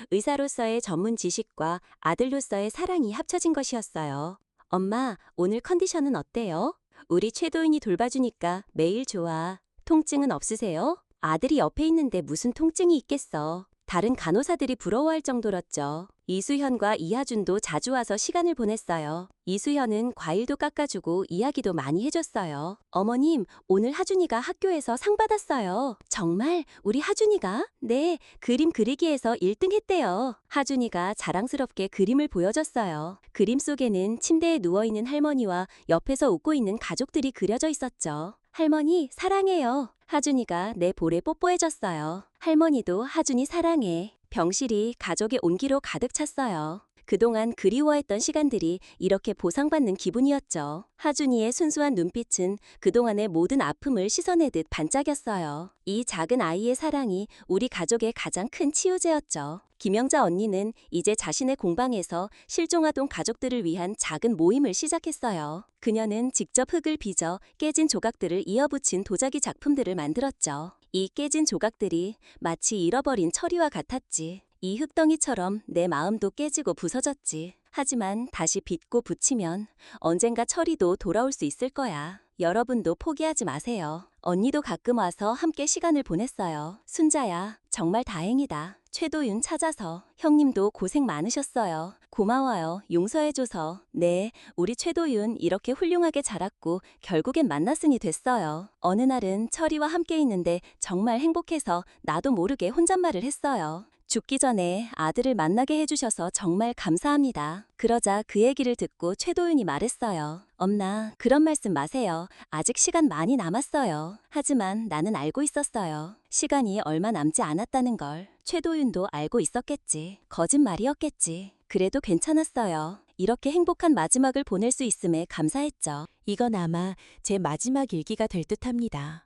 의사로서의 전문 지식과 아들로서의 사랑이 합쳐진 것이었어요. 엄마, 오늘 컨디션은 어때요? 우리 최도윤이 돌봐주니까 매일 좋아. 통증은 없으세요? 아들이 옆에 있는데 무슨 통증이 있겠어. 다른 간호사들이 부러워할 정도였죠. 이수현과 이하준도 자주 와서 시간을 보냈어요. 이수현은 과일도 깎아주고 이야기도 많이 해줬어요. 어머님, 오늘 하준이가 학교에서 상 받았어요. 정말? 우리 하준이가? 네, 그림 그리기에서 1등 했대요. 하준이가 자랑스럽게 그림을 보여줬어요. 그림 속에는 침대에 누워있는 할머니와 옆에서 웃고 있는 가족들이 그려져 있었죠. 할머니, 사랑해요. 하준이가 내 볼에 뽀뽀해줬어요. 할머니도 하준이 사랑해. 병실이 가족의 온기로 가득 찼어요. 그동안 그리워했던 시간들이 이렇게 보상받는 기분이었죠. 하준이의 순수한 눈빛은 그동안의 모든 아픔을 씻어내듯 반짝였어요. 이 작은 아이의 사랑이 우리 가족의 가장 큰 치유제였죠. 김영자 언니는 이제 자신의 공방에서 실종아동 가족들을 위한 작은 모임을 시작했어요. 그녀는 직접 흙을 빚어 깨진 조각들을 이어붙인 도자기 작품들을 만들었죠. 이 깨진 조각들이 마치 잃어버린 철이와 같았지. 이 흙덩이처럼 내 마음도 깨지고 부서졌지. 하지만 다시 빚고 붙이면 언젠가 철이도 돌아올 수 있을 거야. 여러분도 포기하지 마세요. 언니도 가끔 와서 함께 시간을 보냈어요. 순자야, 정말 다행이다. 최도윤 찾아서. 형님도 고생 많으셨어요. 고마워요. 용서해줘서. 네, 우리 최도윤 이렇게 훌륭하게 자랐고 결국엔 만났으니 됐어요. 어느 날은 철이와 함께 있는데 정말 행복해서 나도 모르게 혼잣말을 했어요. 죽기 전에 아들을 만나게 해주셔서 정말 감사합니다. 그러자 그 얘기를 듣고 최도윤이 말했어요. 엄마, 그런 말씀 마세요. 아직 시간 많이 남았어요. 하지만 나는 알고 있었어요. 시간이 얼마 남지 않았다는 걸. 최도윤도 알고 있었겠지. 거짓말이었겠지. 그래도 괜찮았어요. 이렇게 행복한 마지막을 보낼 수 있음에 감사했죠. 이건 아마 제 마지막 일기가 될 듯합니다.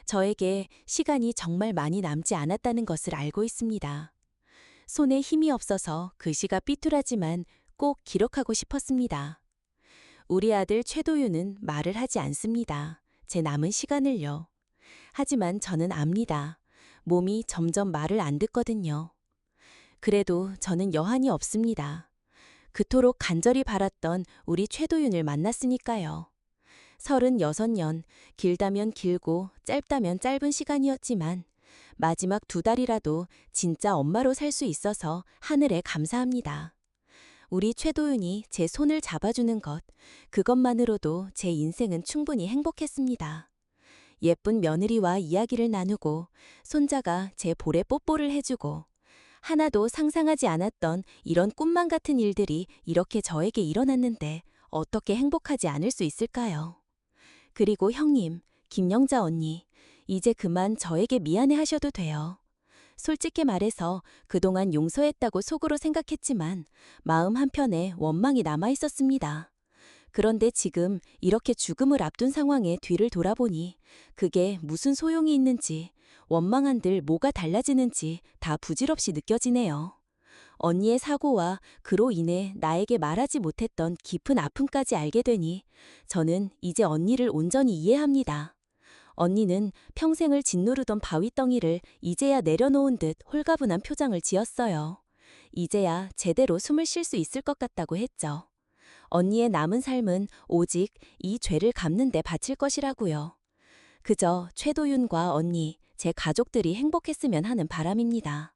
저에게 시간이 정말 많이 남지 않았다는 것을 알고 있습니다. 손에 힘이 없어서 글씨가 삐뚤하지만 꼭 기록하고 싶었습니다. 우리 아들 최도윤은 말을 하지 않습니다. 제 남은 시간을요. 하지만 저는 압니다. 몸이 점점 말을 안 듣거든요. 그래도 저는 여한이 없습니다. 그토록 간절히 바랐던 우리 최도윤을 만났으니까요. 36년, 길다면 길고 짧다면 짧은 시간이었지만 마지막 2달이라도 진짜 엄마로 살 수 있어서 하늘에 감사합니다. 우리 최도윤이 제 손을 잡아주는 것, 그것만으로도 제 인생은 충분히 행복했습니다. 예쁜 며느리와 이야기를 나누고 손자가 제 볼에 뽀뽀를 해주고 하나도 상상하지 않았던 이런 꿈만 같은 일들이 이렇게 저에게 일어났는데 어떻게 행복하지 않을 수 있을까요? 그리고 형님, 김영자 언니, 이제 그만 저에게 미안해 하셔도 돼요. 솔직히 말해서 그동안 용서했다고 속으로 생각했지만 마음 한편에 원망이 남아 있었습니다. 그런데 지금 이렇게 죽음을 앞둔 상황에 뒤를 돌아보니 그게 무슨 소용이 있는지, 원망한들 뭐가 달라지는지 다 부질없이 느껴지네요. 언니의 사고와 그로 인해 나에게 말하지 못했던 깊은 아픔까지 알게 되니 저는 이제 언니를 온전히 이해합니다. 언니는 평생을 짓누르던 바위덩이를 이제야 내려놓은 듯 홀가분한 표정을 지었어요. 이제야 제대로 숨을 쉴 수 있을 것 같다고 했죠. 언니의 남은 삶은 오직 이 죄를 갚는 데 바칠 것이라고요. 그저 최도윤과 언니, 제 가족들이 행복했으면 하는 바람입니다.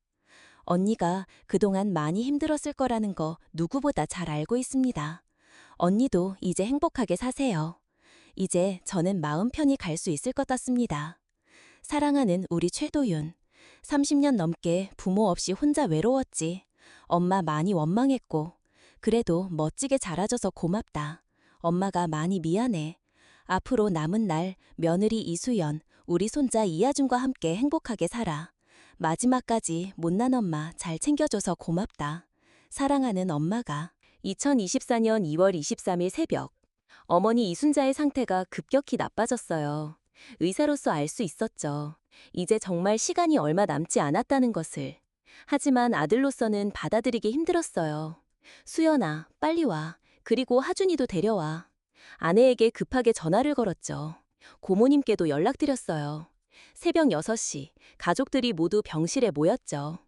언니가 그동안 많이 힘들었을 거라는 거 누구보다 잘 알고 있습니다. 언니도 이제 행복하게 사세요. 이제 저는 마음 편히 갈 수 있을 것 같습니다. 사랑하는 우리 최도윤. 30년 넘게 부모 없이 혼자 외로웠지. 엄마 많이 원망했고. 그래도 멋지게 자라줘서 고맙다. 엄마가 많이 미안해. 앞으로 남은 날 며느리 이수연, 우리 손자 이하준과 함께 행복하게 살아. 마지막까지 못난 엄마 잘 챙겨줘서 고맙다. 사랑하는 엄마가. 2024년 2월 23일 새벽. 어머니 이순자의 상태가 급격히 나빠졌어요. 의사로서 알 수 있었죠. 이제 정말 시간이 얼마 남지 않았다는 것을. 하지만 아들로서는 받아들이기 힘들었어요. 수연아, 빨리 와. 그리고 하준이도 데려와. 아내에게 급하게 전화를 걸었죠. 고모님께도 연락드렸어요. 새벽 6시, 가족들이 모두 병실에 모였죠.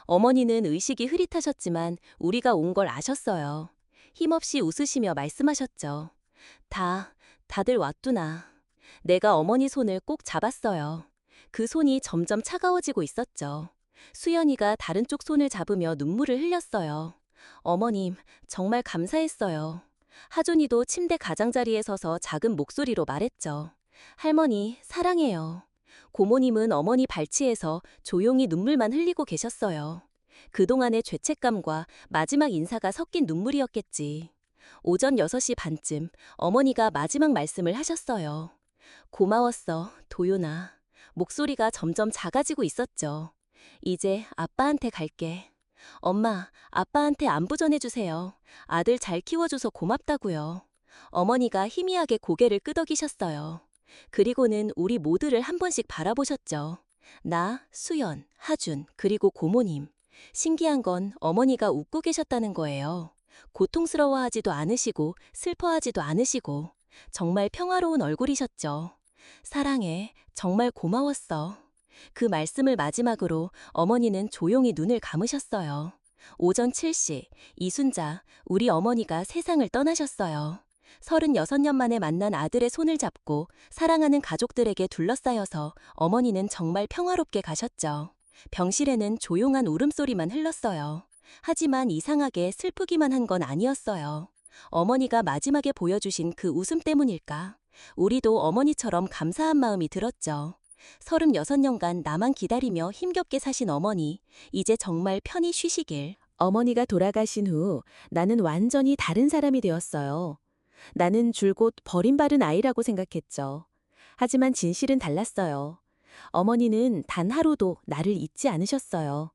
어머니는 의식이 흐릿하셨지만 우리가 온 걸 아셨어요. 힘없이 웃으시며 말씀하셨죠. 다들 왔구나. 내가 어머니 손을 꼭 잡았어요. 그 손이 점점 차가워지고 있었죠. 수연이가 다른 쪽 손을 잡으며 눈물을 흘렸어요. 어머님, 정말 감사했어요. 하준이도 침대 가장자리에 서서 작은 목소리로 말했죠. 할머니, 사랑해요. 고모님은 어머니 발치에서 조용히 눈물만 흘리고 계셨어요. 그동안의 죄책감과 마지막 인사가 섞인 눈물이었겠지. 오전 6시 반쯤 어머니가 마지막 말씀을 하셨어요. 고마웠어, 도윤아. 목소리가 점점 작아지고 있었죠. 이제 아빠한테 갈게. 엄마, 아빠한테 안부 전해주세요. 아들 잘 키워줘서 고맙다고요. 어머니가 희미하게 고개를 끄덕이셨어요. 그리고는 우리 모두를 한 번씩 바라보셨죠. 나, 수연, 하준, 그리고 고모님. 신기한 건 어머니가 웃고 계셨다는 거예요. 고통스러워하지도 않으시고 슬퍼하지도 않으시고 정말 평화로운 얼굴이셨죠. 사랑해, 정말 고마웠어. 그 말씀을 마지막으로 어머니는 조용히 눈을 감으셨어요. 오전 7시, 이순자, 우리 어머니가 세상을 떠나셨어요. 36년 만에 만난 아들의 손을 잡고 사랑하는 가족들에게 둘러싸여서 어머니는 정말 평화롭게 가셨죠. 병실에는 조용한 울음소리만 흘렀어요. 하지만 이상하게 슬프기만 한 건 아니었어요. 어머니가 마지막에 보여주신 그 웃음 때문일까? 우리도 어머니처럼 감사한 마음이 들었죠. 36년간 나만 기다리며 힘겹게 사신 어머니, 이제 정말 편히 쉬시길. 어머니가 돌아가신 후 나는 완전히 다른 사람이 되었어요. 나는 줄곧 버림받은 아이라고 생각했죠. 하지만 진실은 달랐어요. 어머니는 단 하루도 나를 잊지 않으셨어요.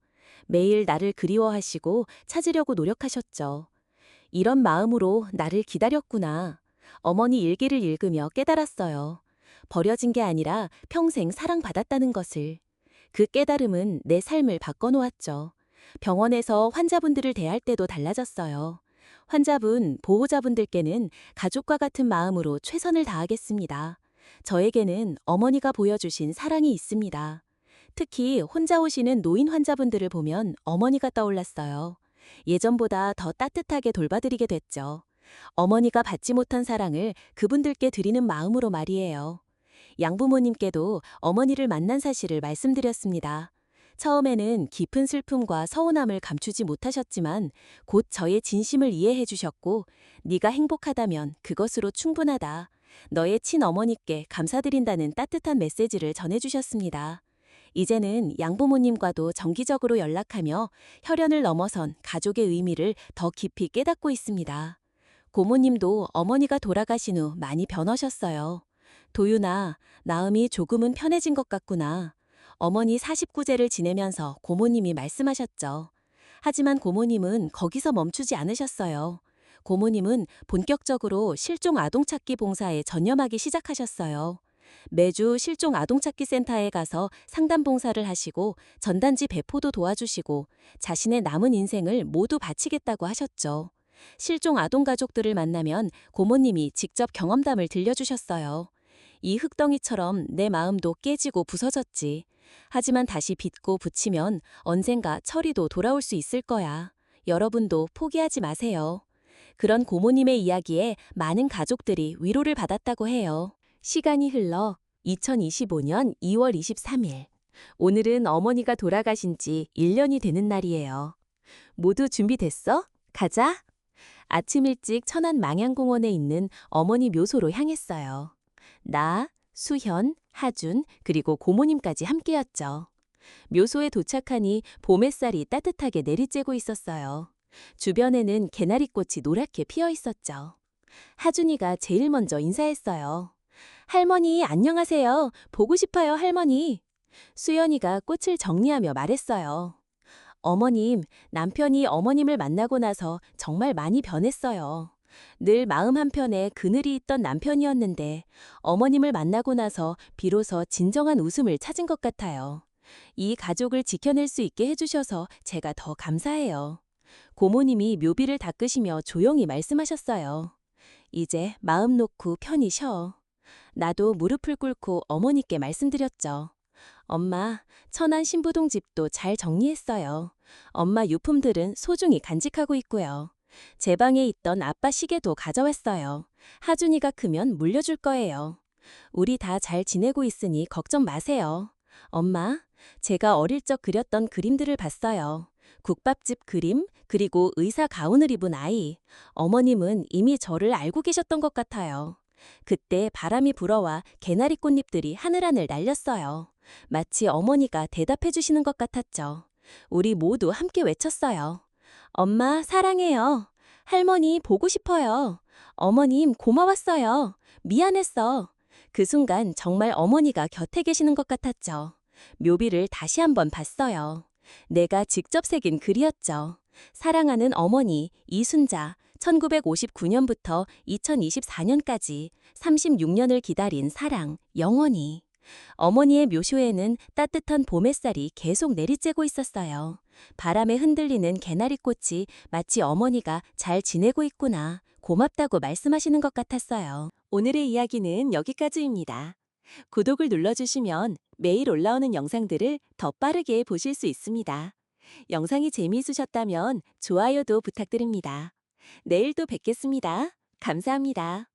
매일 나를 그리워하시고 찾으려고 노력하셨죠. 이런 마음으로 나를 기다렸구나. 어머니 일기를 읽으며 깨달았어요. 버려진 게 아니라 평생 사랑받았다는 것을. 그 깨달음은 내 삶을 바꿔놓았죠. 병원에서 환자분들을 대할 때도 달라졌어요. 환자분, 보호자분들께는 가족과 같은 마음으로 최선을 다하겠습니다. 저에게는 어머니가 보여주신 사랑이 있습니다. 특히 혼자 오시는 노인 환자분들을 보면 어머니가 떠올랐어요. 예전보다 더 따뜻하게 돌봐드리게 됐죠. 어머니가 받지 못한 사랑을 그분들께 드리는 마음으로 말이에요. 양부모님께도 어머니를 만난 사실을 말씀드렸습니다. 처음에는 깊은 슬픔과 서운함을 감추지 못하셨지만 곧 저의 진심을 이해해 주셨고 네가 행복하다면 그것으로 충분하다. 너의 친어머니께 감사드린다는 따뜻한 메시지를 전해주셨습니다. 이제는 양부모님과도 정기적으로 연락하며 혈연을 넘어선 가족의 의미를 더 깊이 깨닫고 있습니다. 고모님도 어머니가 돌아가신 후 많이 변하셨어요. 도윤아, 마음이 조금은 편해진 것 같구나. 어머니 49제를 지내면서 고모님이 말씀하셨죠. 하지만 고모님은 거기서 멈추지 않으셨어요. 고모님은 본격적으로 실종 아동 찾기 봉사에 전념하기 시작하셨어요. 매주 실종 아동 찾기 센터에 가서 상담 봉사를 하시고 전단지 배포도 도와주시고 자신의 남은 인생을 모두 바치겠다고 하셨죠. 실종 아동 가족들을 만나면 고모님이 직접 경험담을 들려주셨어요. 이 흙덩이처럼 내 마음도 깨지고 부서졌지. 하지만 다시 빚고 붙이면 언젠가 철이도 돌아올 수 있을 거야. 여러분도 포기하지 마세요. 그런 고모님의 이야기에 많은 가족들이 위로를 받았다고 해요. 시간이 흘러 2025년 2월 23일. 오늘은 어머니가 돌아가신 지 1년이 되는 날이에요. 모두 준비됐어? 가자! 아침 일찍 천안 망향공원에 있는 어머니 묘소로 향했어요. 나, 수현, 하준, 그리고 고모님까지 함께였죠. 묘소에 도착하니 봄 햇살이 따뜻하게 내리쬐고 있었어요. 주변에는 개나리꽃이 노랗게 피어 있었죠. 하준이가 제일 먼저 인사했어요. 할머니, 안녕하세요. 보고 싶어요, 할머니. 수연이가 꽃을 정리하며 말했어요. 어머님, 남편이 어머님을 만나고 나서 정말 많이 변했어요. 늘 마음 한편에 그늘이 있던 남편이었는데 어머님을 만나고 나서 비로소 진정한 웃음을 찾은 것 같아요. 이 가족을 지켜낼 수 있게 해주셔서 제가 더 감사해요. 고모님이 묘비를 닦으시며 조용히 말씀하셨어요. 이제 마음 놓고 편히 쉬어. 나도 무릎을 꿇고 어머니께 말씀드렸죠. 엄마, 천안 신부동 집도 잘 정리했어요. 엄마 유품들은 소중히 간직하고 있고요. 제 방에 있던 아빠 시계도 가져왔어요. 하준이가 크면 물려줄 거예요. 우리 다 잘 지내고 있으니 걱정 마세요. 엄마, 제가 어릴 적 그렸던 그림들을 봤어요. 국밥집 그림, 그리고 의사 가운을 입은 아이. 어머님은 이미 저를 알고 계셨던 것 같아요. 그때 바람이 불어와 개나리 꽃잎들이 하늘하늘 날렸어요. 마치 어머니가 대답해 주시는 것 같았죠. 우리 모두 함께 외쳤어요. 엄마, 사랑해요. 할머니, 보고 싶어요. 어머님, 고마웠어요. 미안했어. 그 순간 정말 어머니가 곁에 계시는 것 같았죠. 묘비를 다시 한번 봤어요. 내가 직접 새긴 글이었죠. 사랑하는 어머니, 이순자, 1959년부터 2024년까지 36년을 기다린 사랑, 영원히. 어머니의 묘쇼에는 따뜻한 봄 햇살이 계속 내리쬐고 있었어요. 바람에 흔들리는 개나리꽃이 마치 어머니가 잘 지내고 있구나, 고맙다고 말씀하시는 것 같았어요. 오늘의 이야기는 여기까지입니다. 구독을 눌러주시면 매일 올라오는 영상들을 더 빠르게 보실 수 있습니다. 영상이 재미있으셨다면 좋아요도 부탁드립니다. 내일 또 뵙겠습니다. 감사합니다.